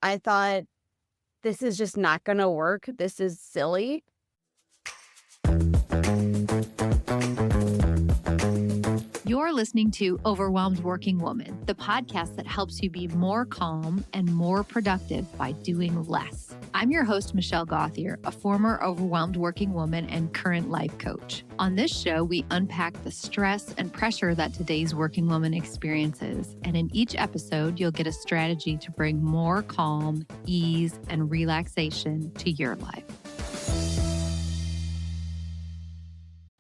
I thought, this is just not going to work. This is silly. You're listening to Overwhelmed Working Woman, the podcast that helps you be more calm and more productive by doing less. I'm your host, Michelle Gauthier, a former overwhelmed working woman and current life coach. On this show, we unpack the stress and pressure that today's working woman experiences. And in each episode, you'll get a strategy to bring more calm, ease, and relaxation to your life.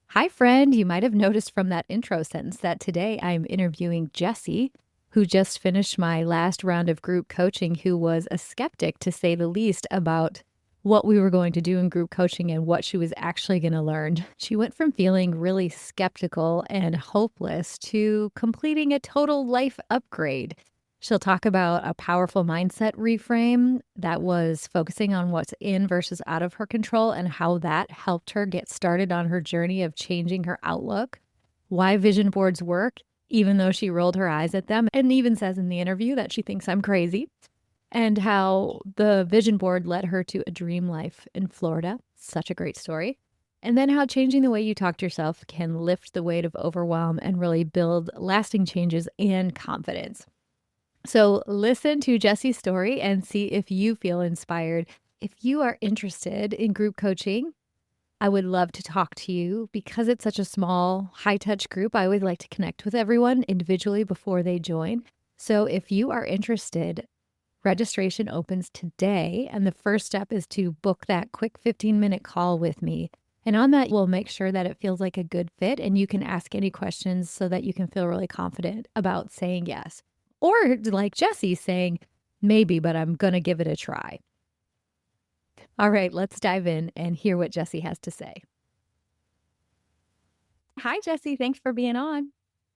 Hi, friend. You might have noticed from that intro sentence that today I'm interviewing Jessie, who just finished my last round of group coaching, who was a skeptic, to say the least, about what we were going to do in group coaching and what she was actually going to learn. She went from feeling really skeptical and hopeless to completing a total life upgrade. She'll talk about a powerful mindset reframe that was focusing on what's in versus out of her control and how that helped her get started on her journey of changing her outlook, why vision boards work, even though she rolled her eyes at them and even says in the interview that she thinks I'm crazy, and how the vision board led her to a dream life in Florida. Such a great story. And then how changing the way you talk to yourself can lift the weight of overwhelm and really build lasting changes and confidence. So listen to Jessie's story and see if you feel inspired. If you are interested in group coaching, I would love to talk to you. Because it's such a small, high-touch group, I always like to connect with everyone individually before they join. So if you are interested, registration opens today, and the first step is to book that quick 15-minute call with me. And on that, we'll make sure that it feels like a good fit, and you can ask any questions so that you can feel really confident about saying yes. Or like Jessie saying, maybe, but I'm going to give it a try. All right, let's dive in and hear what Jessie has to say. Hi, Jessie. Thanks for being on.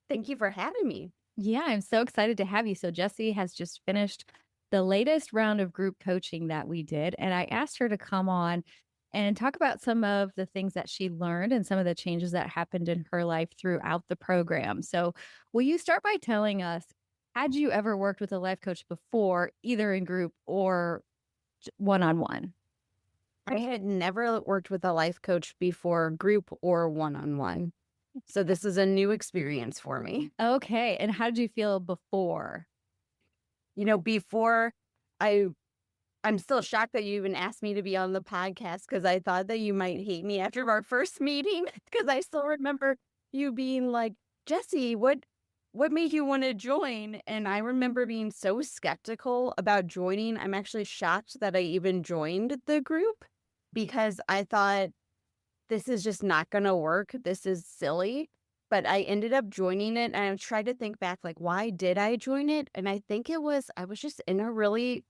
Thank you for having me. Yeah, I'm so excited to have you. So Jessie has just finished the latest round of group coaching that we did, and I asked her to come on and talk about some of the things that she learned and some of the changes that happened in her life throughout the program. So will you start by telling us, had you ever worked with a life coach before, either in group or one-on-one? I had never worked with a life coach before, group or one-on-one. So this is a new experience for me. Okay. And how did you feel before? Before I'm still shocked that you even asked me to be on the podcast, because I thought that you might hate me after our first meeting, because I still remember you being like, Jessie, what made you want to join? And I remember being so skeptical about joining. I'm actually shocked that I even joined the group, because I thought, this is just not going to work. This is silly. But I ended up joining it, and I tried to think back, like, why did I join it? And I think I was just in a really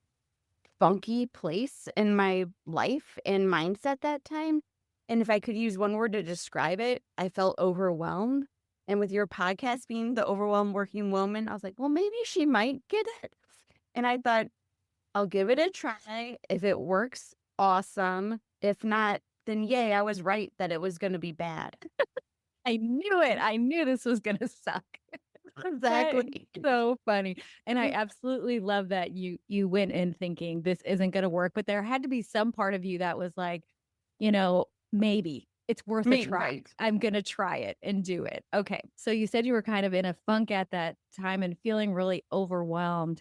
funky place in my life and mindset that time. And if I could use one word to describe it, I felt overwhelmed. And with your podcast being the Overwhelmed Working Woman, I was like, well, maybe she might get it. And I thought, I'll give it a try. If it works, awesome. If not, then yay, I was right that it was going to be bad. I knew it. I knew this was going to suck. Exactly. So funny. And I absolutely love that you went in thinking this isn't going to work, but there had to be some part of you that was like, maybe it's worth a try. Right. I'm going to try it and do it. Okay. So you said you were kind of in a funk at that time and feeling really overwhelmed.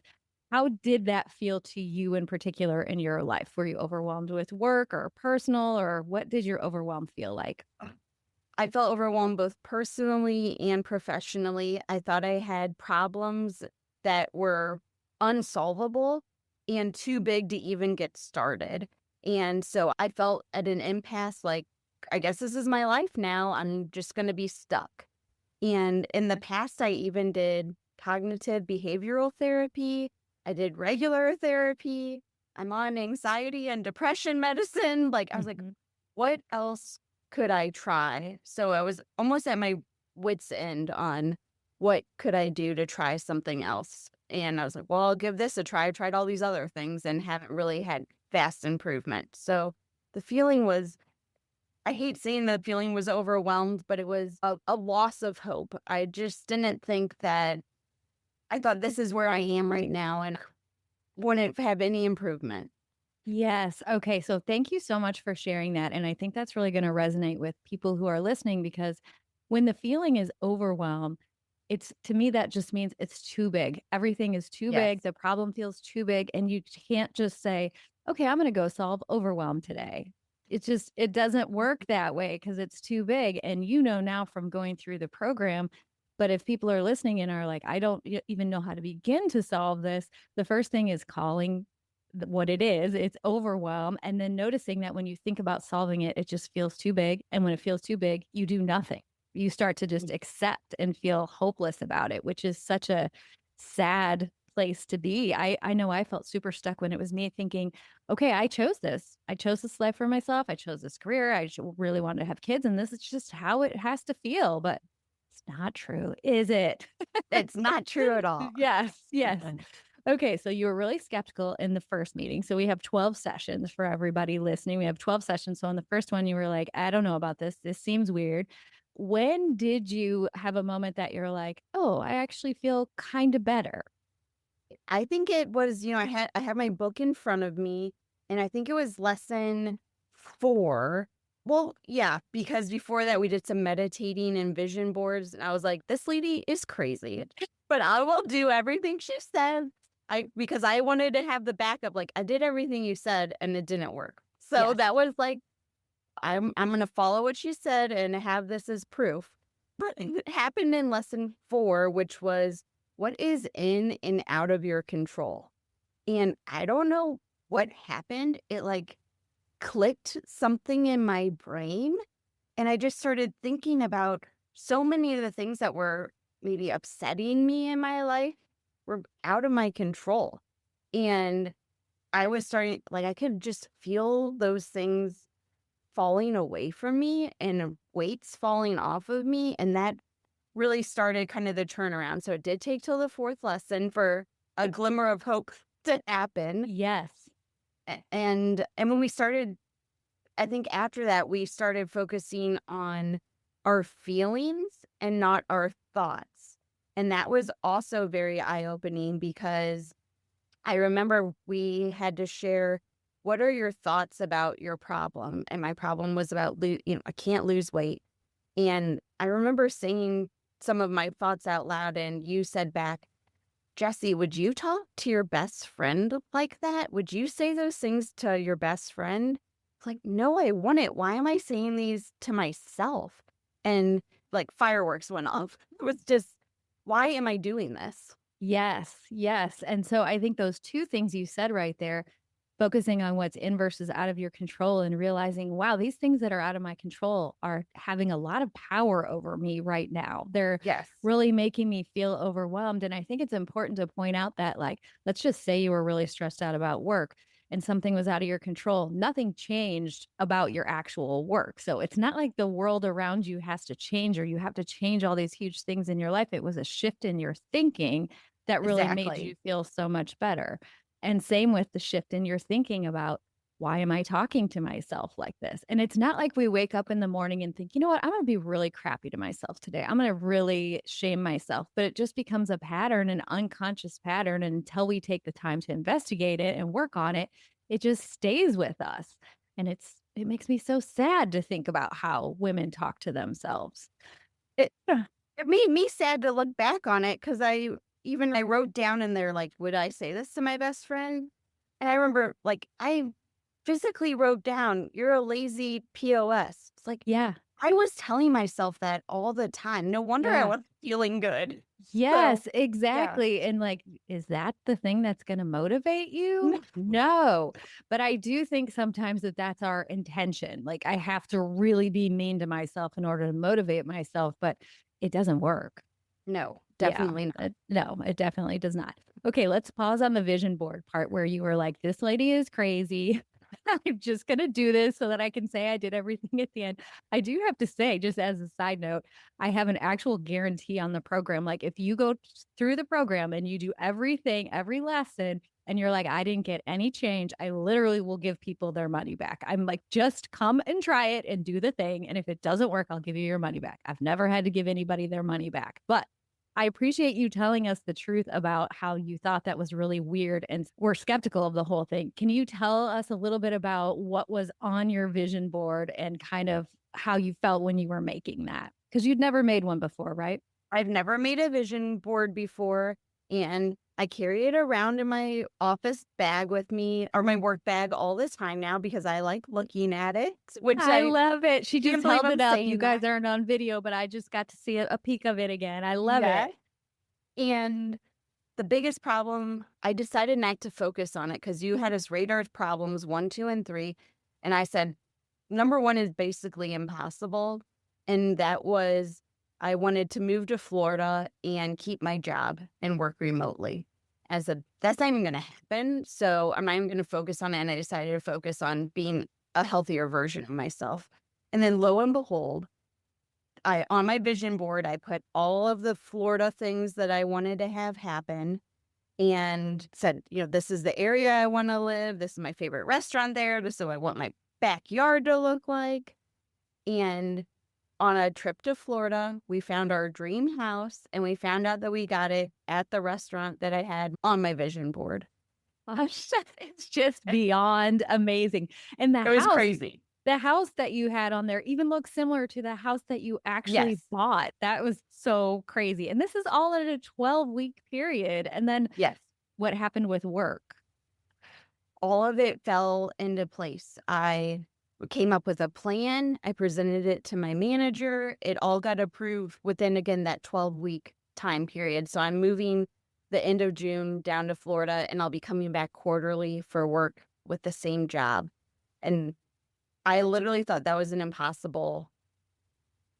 How did that feel to you in particular in your life? Were you overwhelmed with work or personal, or what did your overwhelm feel like? I felt overwhelmed both personally and professionally. I thought I had problems that were unsolvable and too big to even get started. And so I felt at an impasse, like, I guess this is my life now. I'm just going to be stuck. And in the past, I even did cognitive behavioral therapy. I did regular therapy. I'm on anxiety and depression medicine. Like, I was like, what else could I try? So I was almost at my wit's end on what could I do to try something else. And I was like, well, I'll give this a try. I tried all these other things and haven't really had fast improvement. So the feeling was, I hate saying the feeling was overwhelmed, but it was a loss of hope. I just didn't think that, I thought this is where I am right now. And wouldn't have any improvement. Yes. Okay. So thank you so much for sharing that. And I think that's really going to resonate with people who are listening because when the feeling is overwhelmed, it's to me, that just means it's too big. Everything is too Yes. big. The problem feels too big. And you can't just say, okay, I'm going to go solve overwhelm today. It doesn't work that way because it's too big. And you know now from going through the program. But if people are listening and are like, I don't even know how to begin to solve this, the first thing is calling what it is. It's overwhelm. And then noticing that when you think about solving it, it just feels too big. And when it feels too big, you do nothing. You start to just accept and feel hopeless about it, which is such a sad place to be. I know I felt super stuck when it was me thinking, okay, I chose this. I chose this life for myself. I chose this career. I really wanted to have kids. And this is just how it has to feel. But it's not true, is it? It's not true at all. Yes. Yes. Okay, so you were really skeptical in the first meeting. So we have 12 sessions for everybody listening. We have 12 sessions. So on the first one, you were like, I don't know about this. This seems weird. When did you have a moment that you're like, oh, I actually feel kind of better? I think it was, I had my book in front of me, and I think it was lesson 4. Well, yeah, because before that we did some meditating and vision boards, and I was like, this lady is crazy, but I will do everything she said. Because I wanted to have the backup, like I did everything you said and it didn't work. So Yes. that was like, I'm gonna follow what she said and have this as proof. But it happened in lesson 4, which was what is in and out of your control. And I don't know what happened. It like clicked something in my brain. And I just started thinking about so many of the things that were maybe upsetting me in my life were out of my control. And I was starting, like, I could just feel those things falling away from me and weights falling off of me. And that really started kind of the turnaround. So it did take till the 4th lesson for a glimmer of hope to happen. Yes. And when we started, I think after that, we started focusing on our feelings and not our thoughts. And that was also very eye-opening because I remember we had to share, what are your thoughts about your problem? And my problem was about, I can't lose weight. And I remember saying some of my thoughts out loud, and you said back, Jessie, would you talk to your best friend like that? Would you say those things to your best friend? It's like, no, I wouldn't. Why am I saying these to myself? And like fireworks went off. It was just, why am I doing this? Yes. Yes. And so I think those two things you said right there, focusing on what's in versus out of your control and realizing, wow, these things that are out of my control are having a lot of power over me right now. They're Yes. really making me feel overwhelmed. And I think it's important to point out that, like, let's just say you were really stressed out about work and something was out of your control. Nothing changed about your actual work. So it's not like the world around you has to change or you have to change all these huge things in your life. It was a shift in your thinking that really made you Exactly. feel so much better. And same with the shift in your thinking about, why am I talking to myself like this? And it's not like we wake up in the morning and think, you know what, I'm going to be really crappy to myself today. I'm going to really shame myself. But it just becomes a pattern, an unconscious pattern. And until we take the time to investigate it and work on it, it just stays with us. And it makes me so sad to think about how women talk to themselves. It, it made me sad to look back on it because I wrote down in there, like, would I say this to my best friend? And I remember, like, I physically wrote down, you're a lazy POS. It's like, Yeah. I was telling myself that all the time. No wonder I Yeah. wasn't feeling good. Yes, So, exactly. And like, is that the thing that's going to motivate you? No. But I do think sometimes that that's our intention. Like, I have to really be mean to myself in order to motivate myself, but it doesn't work. no, Yeah. definitely not. No, it definitely does not. Okay, let's pause on the vision board part where you were like, this lady is crazy. I'm just going to do this so that I can say I did everything at the end. I do have to say, just as a side note, I have an actual guarantee on the program. Like, if you go through the program and you do everything, every lesson, and you're like, I didn't get any change, I literally will give people their money back. I'm like, just come and try it and do the thing. And if it doesn't work, I'll give you your money back. I've never had to give anybody their money back, but I appreciate you telling us the truth about how you thought that was really weird and were skeptical of the whole thing. Can you tell us a little bit about what was on your vision board and kind of how you felt when you were making that? Because you'd never made one before, right? I've never made a vision board before, and I carry it around in my office bag with me or my work bag all the time now because I like looking at it, which I I love it. She can't just believe held I'm it up. You saying guys that. aren't on video, but I just got to see a peek of it again. I love Yeah. it. And the biggest problem, I decided not to focus on it because you had us rate our problems 1, 2, and 3. And I said, number 1 is basically impossible. And that was I wanted to move to Florida and keep my job and work remotely. That's not even going to happen. So I'm not even going to focus on it. And I decided to focus on being a healthier version of myself. And then lo and behold, on my vision board, I put all of the Florida things that I wanted to have happen and said, this is the area I want to live. This is my favorite restaurant there. This is what I want my backyard to look like. And on a trip to Florida, we found our dream house and we found out that we got it at the restaurant that I had on my vision board. Gosh, it's just beyond amazing. And It was crazy. the house that you had on there even looks similar to the house that you actually Yes. bought. That was so crazy. And this is all in a 12-week period. And then Yes. what happened with work? All of it fell into place. I came up with a plan. I presented it to my manager. It all got approved within, again, that 12-week time period. So I'm moving the end of June down to Florida, and I'll be coming back quarterly for work with the same job. And I literally thought that was an impossible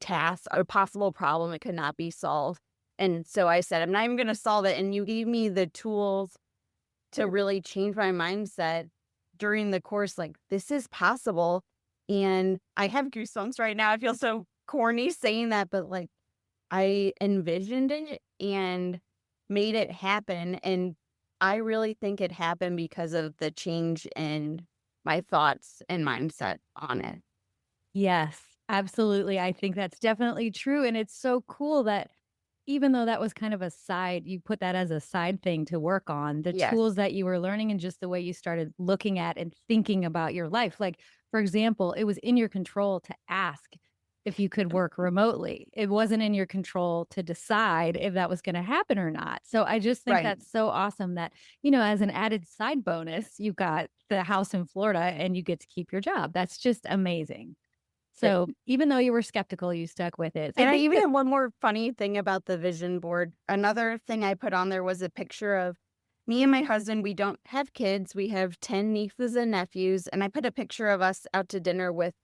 task, a possible problem. It could not be solved. And so I said, I'm not even going to solve it. And you gave me the tools to really change my mindset during the course. Like, this is possible. And I have goosebumps right now. I feel so corny saying that, but like, I envisioned it and made it happen. And I really think it happened because of the change in my thoughts and mindset on it. Yes, absolutely. I think that's definitely true. And it's so cool that even though that was kind of you put that as a side thing to work on, the Yes. tools that you were learning and just the way you started looking at and thinking about your life. Like, for example, it was in your control to ask if you could work remotely. It wasn't in your control to decide if that was going to happen or not. So I just think Right. that's so awesome that, as an added side bonus, you've got the house in Florida and you get to keep your job. That's just amazing. So even though you were skeptical, you stuck with it. So And I even have one more funny thing about the vision board. Another thing I put on there was a picture of me and my husband. We don't have kids. We have 10 nieces and nephews. And I put a picture of us out to dinner with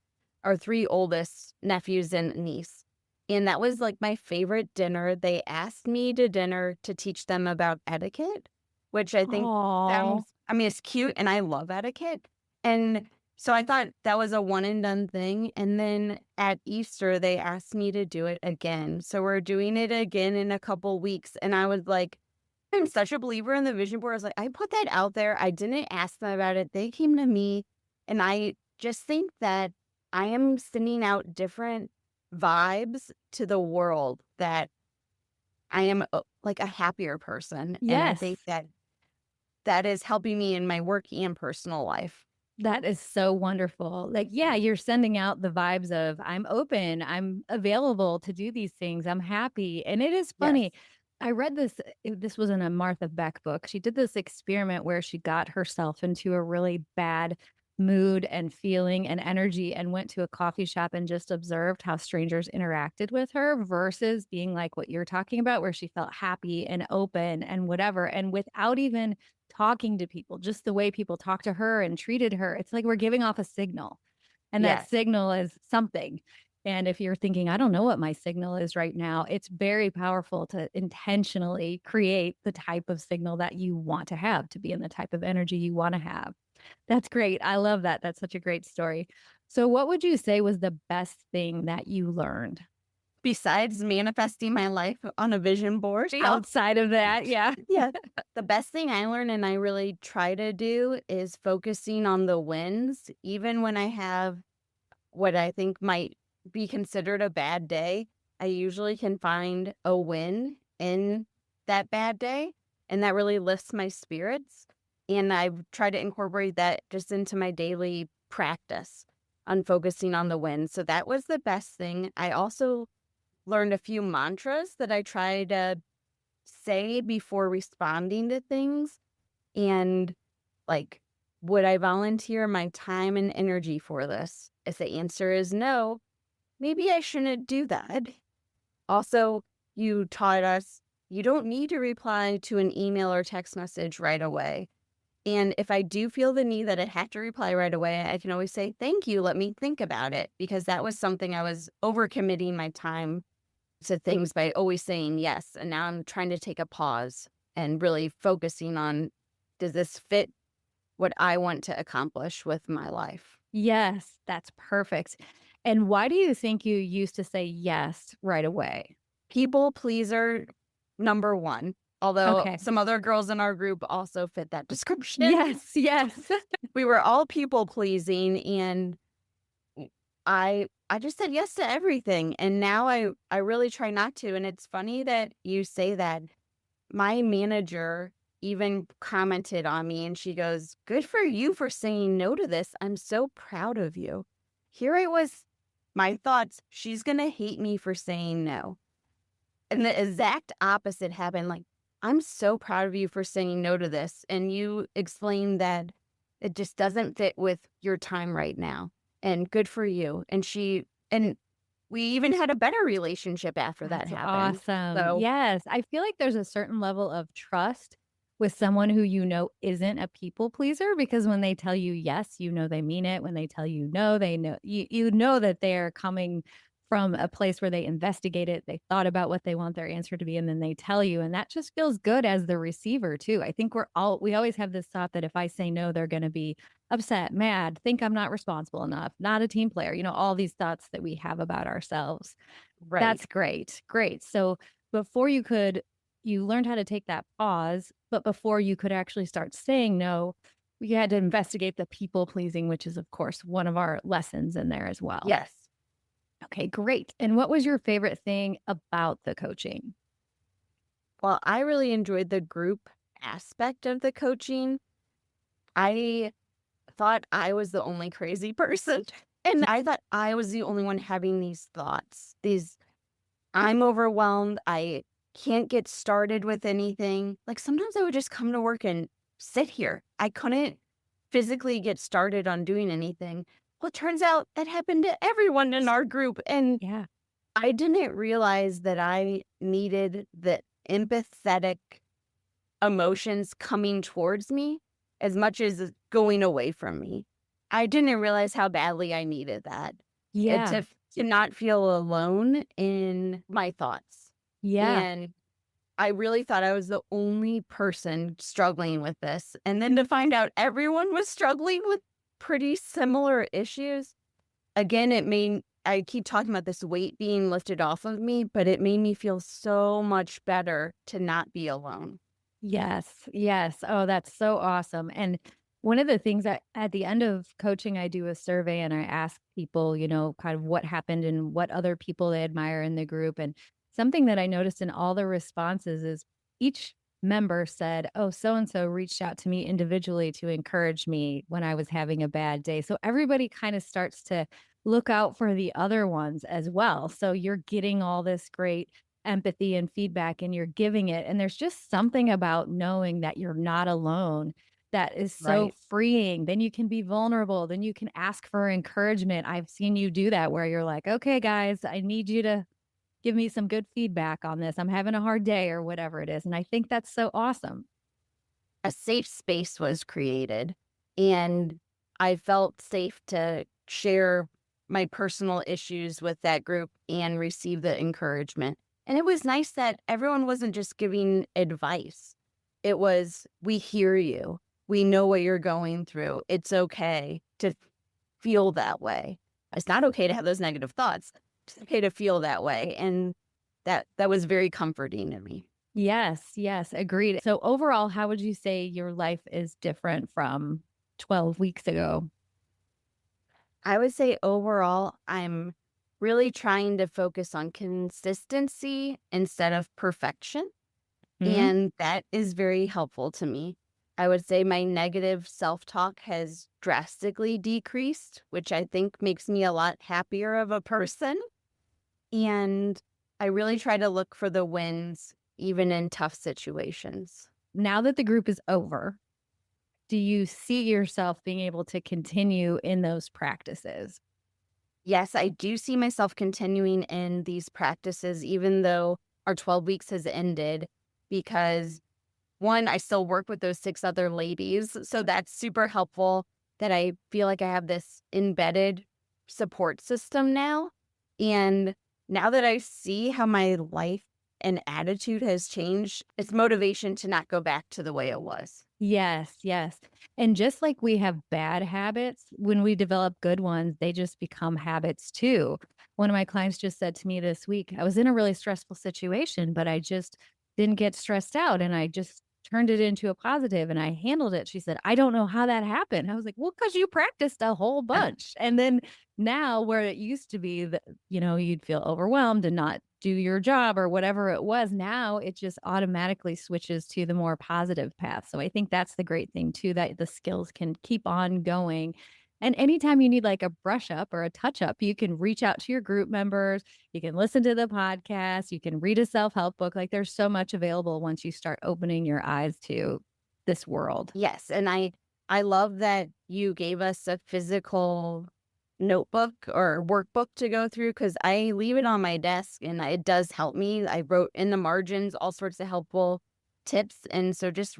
our 3 oldest nephews and niece. And that was like my favorite dinner. They asked me to dinner to teach them about etiquette, which I think it's cute and I love etiquette. And so I thought that was a one and done thing. And then at Easter, they asked me to do it again. So we're doing it again in a couple weeks. And I was like, I'm such a believer in the vision board. I was like, I put that out there. I didn't ask them about it. They came to me. And I just think that I am sending out different vibes to the world that I am like a happier person. And I think that is helping me in my work and personal life. That is so wonderful. Like, yeah, you're sending out the vibes of I'm open, I'm available to do these things, I'm happy. And it is funny. Yes. I read this was in a Martha Beck book. She did this experiment where she got herself into a really bad mood and feeling and energy and went to a coffee shop and just observed how strangers interacted with her versus being like what you're talking about, where she felt happy and open and whatever. And without even talking to people, just the way people talked to her and treated her, it's like we're giving off a signal. And that signal is something. And if you're thinking, I don't know what my signal is right now, it's very powerful to intentionally create the type of signal that you want to have, to be in the type of energy you want to have. That's great. I love that. That's such a great story. So what would you say was the best thing that you learned? Besides manifesting my life on a vision board. Outside of that, yeah. Yeah. The best thing I learned and I really try to do is focusing on the wins, even when I have what I think might be considered a bad day. I usually can find a win in that bad day, and that really lifts my spirits. And I've tried to incorporate that just into my daily practice on focusing on the win. So that was the best thing. I also learned a few mantras that I try to say before responding to things. And like, would I volunteer my time and energy for this? If the answer is no, maybe I shouldn't do that. Also, you taught us you don't need to reply to an email or text message right away. And if I do feel the need that I have to reply right away, I can always say, thank you, let me think about it. Because that was something I was overcommitting my time to things by always saying yes. And now I'm trying to take a pause and really focusing on, does this fit what I want to accomplish with my life? Yes, that's perfect. And why do you think you used to say yes right away? People pleaser, number one. Although Okay. some other girls in our group also fit that description. Yes, yes. We were all people pleasing, and I just said yes to everything. And now I really try not to. And it's funny that you say that. My manager even commented on me, and she goes, "Good for you for saying no to this. I'm so proud of you." Here I was, my thoughts, she's going to hate me for saying no. And the exact opposite happened. Like, I'm so proud of you for saying no to this. And you explained that it just doesn't fit with your time right now. And good for you. And we even had a better relationship after that That's happened. awesome. So, Yes, I feel like there's a certain level of trust with someone who you know isn't a people pleaser because when they tell you yes, you know they mean it. When they tell you no, they know you know that they're coming from a place where they investigate it, they thought about what they want their answer to be, and then they tell you. And that just feels good as the receiver, too. I think we always have this thought that if I say no, they're going to be upset, mad, think I'm not responsible enough, not a team player, all these thoughts that we have about ourselves. right. That's great. Great. So before you learned how to take that pause, but before you could actually start saying no, you had to investigate the people pleasing, which is, of course, one of our lessons in there as well. Yes. Okay, great. And what was your favorite thing about the coaching? Well, I really enjoyed the group aspect of the coaching. I thought I was the only crazy person. And I thought I was the only one having these thoughts. I'm overwhelmed. I can't get started with anything. Like sometimes I would just come to work and sit here. I couldn't physically get started on doing anything. Well, it turns out that happened to everyone in our group. And Yeah. I didn't realize that I needed the empathetic emotions coming towards me as much as going away from me. I didn't realize how badly I needed that. And Yeah. to not feel alone in my thoughts. Yeah. And I really thought I was the only person struggling with this. And then to find out everyone was struggling with pretty similar issues. Again, I keep talking about this weight being lifted off of me, but it made me feel so much better to not be alone. Yes. Yes. Oh, that's so awesome. And one of the things that at the end of coaching, I do a survey and I ask people, kind of what happened and what other people they admire in the group. And something that I noticed in all the responses is each member said, oh, so and so reached out to me individually to encourage me when I was having a bad day. So everybody kind of starts to look out for the other ones as well. So you're getting all this great empathy and feedback and you're giving it. And there's just something about knowing that you're not alone that is so Right. freeing. Then you can be vulnerable. Then you can ask for encouragement. I've seen you do that where you're like, okay, guys, I need you to give me some good feedback on this. I'm having a hard day or whatever it is. And I think that's so awesome. A safe space was created, and I felt safe to share my personal issues with that group and receive the encouragement. And it was nice that everyone wasn't just giving advice. It was, we hear you. We know what you're going through. It's okay to feel that way. It's not okay to have those negative thoughts. It's okay to feel that way. And that was very comforting to me. Yes, yes, agreed. So overall, how would you say your life is different from 12 weeks ago? I would say overall, I'm really trying to focus on consistency instead of perfection. Hmm? And that is very helpful to me. I would say my negative self-talk has drastically decreased, which I think makes me a lot happier of a person. And I really try to look for the wins, even in tough situations. Now that the group is over, do you see yourself being able to continue in those practices? Yes, I do see myself continuing in these practices, even though our 12 weeks has ended, because one, I still work with those 6 other ladies, so that's super helpful that I feel like I have this embedded support system now, and now that I see how my life and attitude has changed, it's motivation to not go back to the way it was. Yes, yes. And just like we have bad habits, when we develop good ones, they just become habits too. One of my clients just said to me this week, I was in a really stressful situation, but I just didn't get stressed out and I just turned it into a positive and I handled it. She said, I don't know how that happened. I was like, well, because you practiced a whole bunch. And then now, where it used to be that, you'd feel overwhelmed and not do your job or whatever it was, now it just automatically switches to the more positive path. So I think that's the great thing too, that the skills can keep on going. And anytime you need like a brush up or a touch up, you can reach out to your group members. You can listen to the podcast. You can read a self help book. Like there's so much available once you start opening your eyes to this world. Yes, and I love that you gave us a physical notebook or workbook to go through because I leave it on my desk and it does help me. I wrote in the margins all sorts of helpful tips, and so just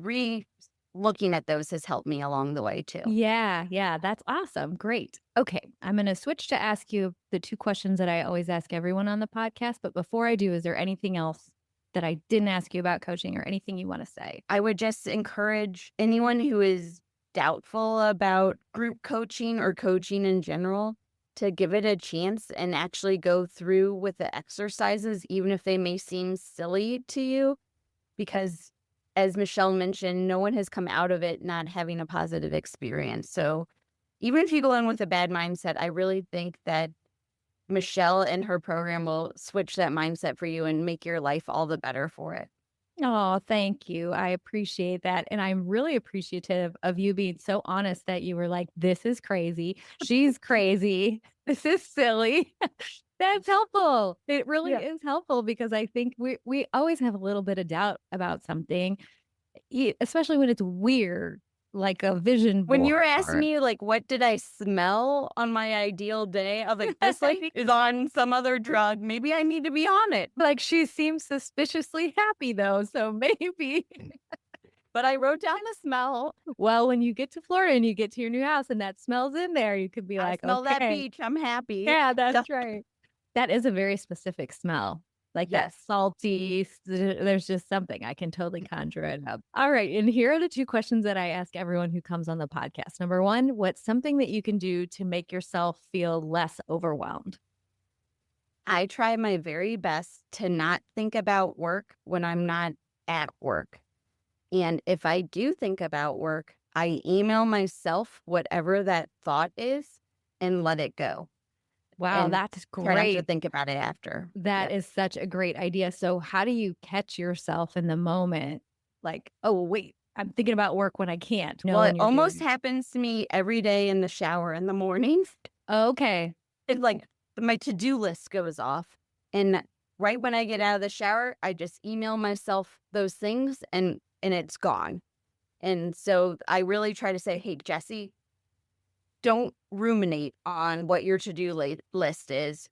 looking at those has helped me along the way too. Yeah, yeah, that's awesome. Great. Okay, I'm going to switch to ask you the 2 questions that I always ask everyone on the podcast. But before I do, is there anything else that I didn't ask you about coaching or anything you want to say? I would just encourage anyone who is doubtful about group coaching or coaching in general to give it a chance and actually go through with the exercises, even if they may seem silly to you, because as Michelle mentioned, no one has come out of it not having a positive experience. So even if you go in with a bad mindset, I really think that Michelle and her program will switch that mindset for you and make your life all the better for it. Oh, thank you. I appreciate that. And I'm really appreciative of you being so honest that you were like, this is crazy. She's crazy. This is silly. That's helpful. It really Yeah. is helpful because I think we always have a little bit of doubt about something, especially when it's weird, like a vision When you were board. asking me, like, what did I smell on my ideal day? I was like, this lady is on some other drug. Maybe I need to be on it. Like she seems suspiciously happy though, so maybe. But I wrote down the smell. Well, when you get to Florida and you get to your new house and that smells in there, you could be I like, smell that okay, beach. I'm happy. yeah, So, that's right. That is a very specific smell. Like that yes. salty, there's just something I can totally conjure it up. All right. And here are the 2 questions that I ask everyone who comes on the podcast. Number 1, what's something that you can do to make yourself feel less overwhelmed? I try my very best to not think about work when I'm not at work. And if I do think about work, I email myself whatever that thought is and let it go Wow, and that's try not to great. think about it after. That Yep. is such a great idea. So, how do you catch yourself in the moment? Like, oh, wait, I'm thinking about work when I can't. No, Well, it when you're almost doing. happens to me every day in the shower in the morning. Okay. It's like my to-do list goes off. And right when I get out of the shower, I just email myself those things and it's gone. And so I really try to say, hey, Jessie, don't ruminate on what your to-do list is.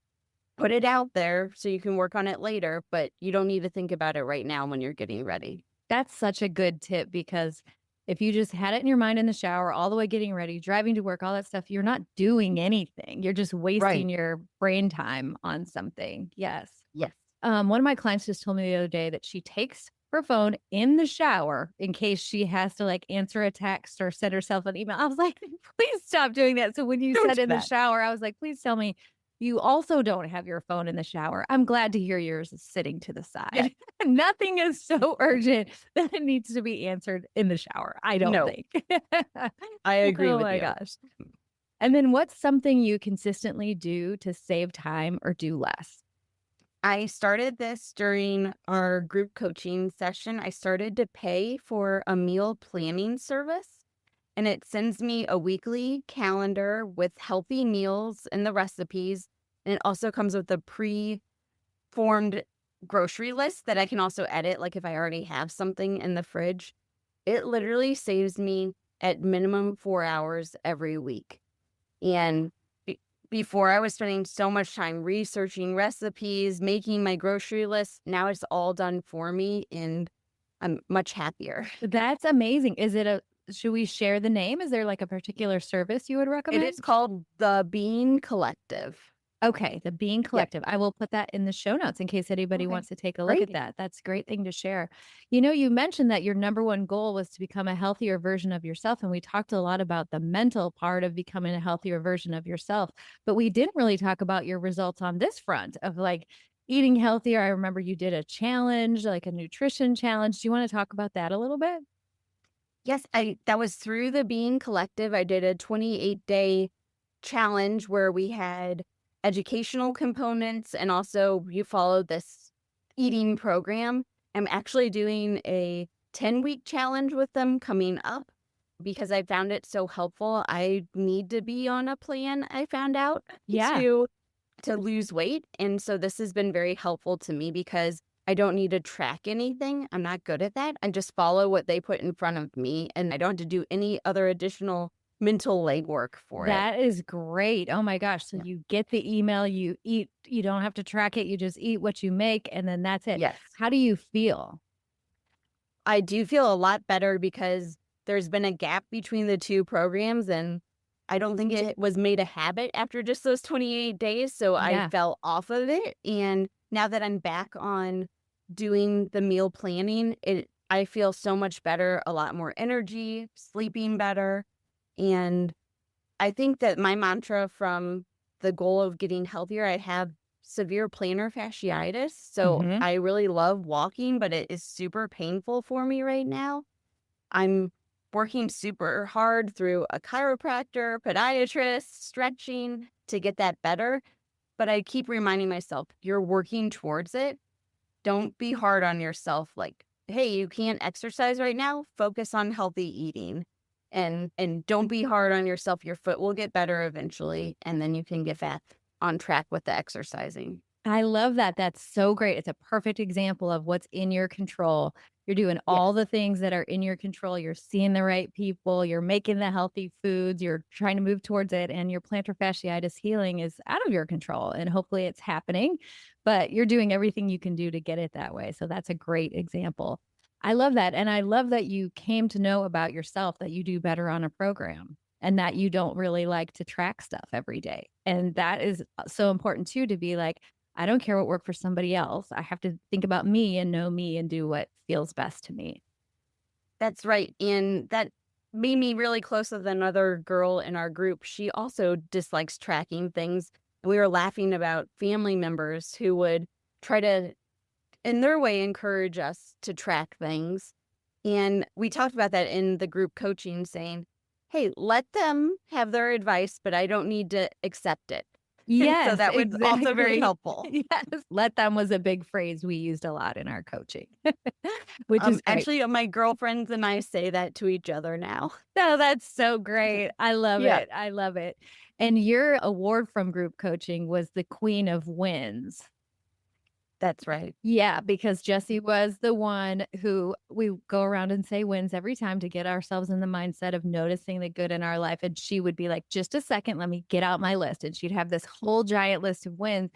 Put it out there so you can work on it later, but you don't need to think about it right now when you're getting ready. That's such a good tip because if you just had it in your mind in the shower, all the way getting ready, driving to work, all that stuff, you're not doing anything. You're just wasting Right. your brain time on something. Yes. Yes. One of my clients just told me the other day that she takes her phone in the shower in case she has to like answer a text or send herself an email. I was like, please stop doing that. So when you Don't said do in the that. shower, I was like, please tell me you also don't have your phone in the shower. I'm glad to hear yours is sitting to the Yeah. side. Nothing is so urgent that it needs to be answered in the shower. I don't No, think. I agree Oh with my you. gosh. And then what's something you consistently do to save time or do less? I started this during our group coaching session. I started to pay for a meal planning service, and it sends me a weekly calendar with healthy meals and the recipes. And it also comes with a pre-formed grocery list that I can also edit, like if I already have something in the fridge. It literally saves me at minimum 4 hours every week. And be before I was spending so much time researching recipes, making my grocery list. Now it's all done for me, and I'm much happier. That's amazing. Should we share the name? Is there like a particular service you would It recommend? is called the Bean Collective. Okay, the Bean Yep. Collective. I will put that in the show notes in case anybody Okay. wants to take a look at Great. that. That's a great thing to share. You know, you mentioned that your number one goal was to become a healthier version of yourself. And we talked a lot about the mental part of becoming a healthier version of yourself. But we didn't really talk about your results on this front of like eating healthier. I remember you did a challenge, like a nutrition challenge. Do you want to talk about that a little bit? Yes, I that was through the Bean Collective. I did a 28-day challenge where we had educational components, and also you followed this eating program. I'm actually doing a 10-week challenge with them coming up because I found it so helpful. I need to be on a plan, I found out, Yeah. to lose weight. And so this has been very helpful to me because I don't need to track anything. I'm not good at that. I just follow what they put in front of me, and I don't have to do any other additional mental legwork for it. That is great. Oh my gosh. So Yeah. you get the email, you eat, you don't have to track it. You just eat what you make, and then that's it. Yes. How do you feel? I do feel a lot better because there's been a gap between the two programs, and I don't think it was made a habit after just those 28 days. So I Yeah. fell off of it. And now that I'm back on doing the meal planning, I feel so much better, a lot more energy, sleeping better. And I think that my mantra from the goal of getting healthier, I have severe plantar fasciitis. So Mhm. I really love walking, but it is super painful for me right now. I'm working super hard through a chiropractor, podiatrist, stretching to get that better. But I keep reminding myself, you're working towards it. Don't be hard on yourself. Like, hey, you can't exercise right now. Focus on healthy eating. And don't be hard on yourself. Your foot will get better eventually, and then you can get back on track with the exercising. I love that. That's so great. It's a perfect example of what's in your control. You're doing all Yes. the things that are in your control. You're seeing the right people. You're making the healthy foods. You're trying to move towards it. And your plantar fasciitis healing is out of your control. And hopefully it's happening, but you're doing everything you can do to get it that way. So that's a great example. I love that. And I love that you came to know about yourself that you do better on a program and that you don't really like to track stuff every day. And that is so important too, to be like, I don't care what worked for somebody else. I have to think about me and know me and do what feels best to me. That's right. And that made me really close with another girl in our group. She also dislikes tracking things. We were laughing about family members who would try to, in their way, encourage us to track things. And we talked about that in the group coaching, saying, hey, let them have their advice, but I don't need to accept it. And so Yes, that was also very exactly. helpful. Yes. Let them was a big phrase we used a lot in our coaching, which is great. Actually, my girlfriends and I say that to each other now. No, that's so great. I love Yeah, it. I love it. And your award from group coaching was the Queen of Wins. that's right. Yeah, because Jessie was the one who we go around and say wins every time to get ourselves in the mindset of noticing the good in our life. And she would be like, just a second, let me get out my list. And she'd have this whole giant list of wins.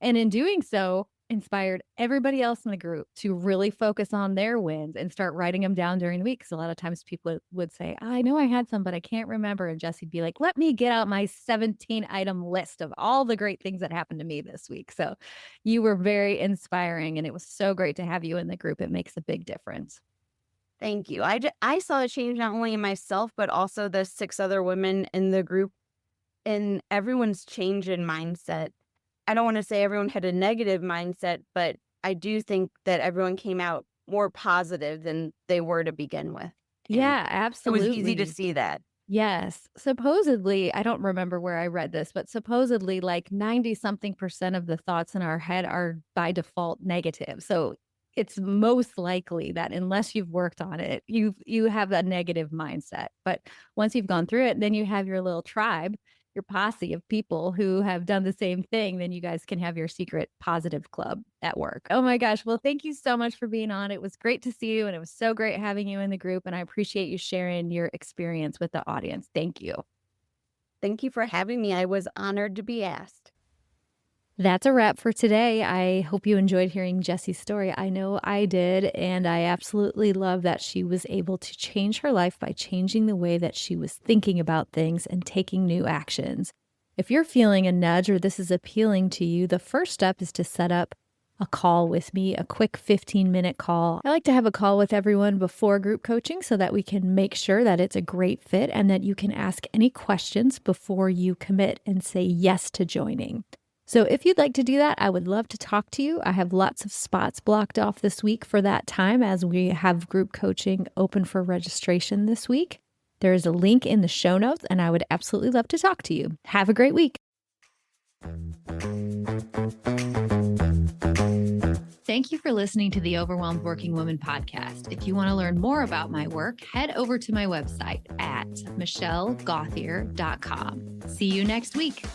And in doing so, inspired everybody else in the group to really focus on their wins and start writing them down during the week. Because a lot of times people would say, I know I had some, but I can't remember. And Jessie'd be like, let me get out my 17 item list of all the great things that happened to me this week. So you were very inspiring, and it was so great to have you in the group. It makes a big difference. Thank you. I saw a change not only in myself, but also the 6 other women in the group, and everyone's change in mindset. I don't want to say everyone had a negative mindset, but I do think that everyone came out more positive than they were to begin with. And Yeah, it was easy to absolutely. see that. Yes. Supposedly, I don't remember where I read this, but supposedly like 90 something percent of the thoughts in our head are by default negative. So it's most likely that unless you've worked on it, you have a negative mindset. But once you've gone through it, then you have your little tribe, your posse of people who have done the same thing. Then you guys can have your secret positive club at work. Oh my gosh. Well, thank you so much for being on. It was great to see you, and it was so great having you in the group. And I appreciate you sharing your experience with the audience. Thank you. Thank you for having me. I was honored to be asked. That's a wrap for today. I hope you enjoyed hearing Jessie's story. I know I did, and I absolutely love that she was able to change her life by changing the way that she was thinking about things and taking new actions. If you're feeling a nudge or this is appealing to you, the first step is to set up a call with me, a quick 15-minute call. I like to have a call with everyone before group coaching so that we can make sure that it's a great fit and that you can ask any questions before you commit and say yes to joining. So if you'd like to do that, I would love to talk to you. I have lots of spots blocked off this week for that time as we have group coaching open for registration this week. There is a link in the show notes, and I would absolutely love to talk to you. Have a great week. Thank you for listening to the Overwhelmed Working Woman podcast. If you want to learn more about my work, head over to my website at michellegauthier.com. See you next week.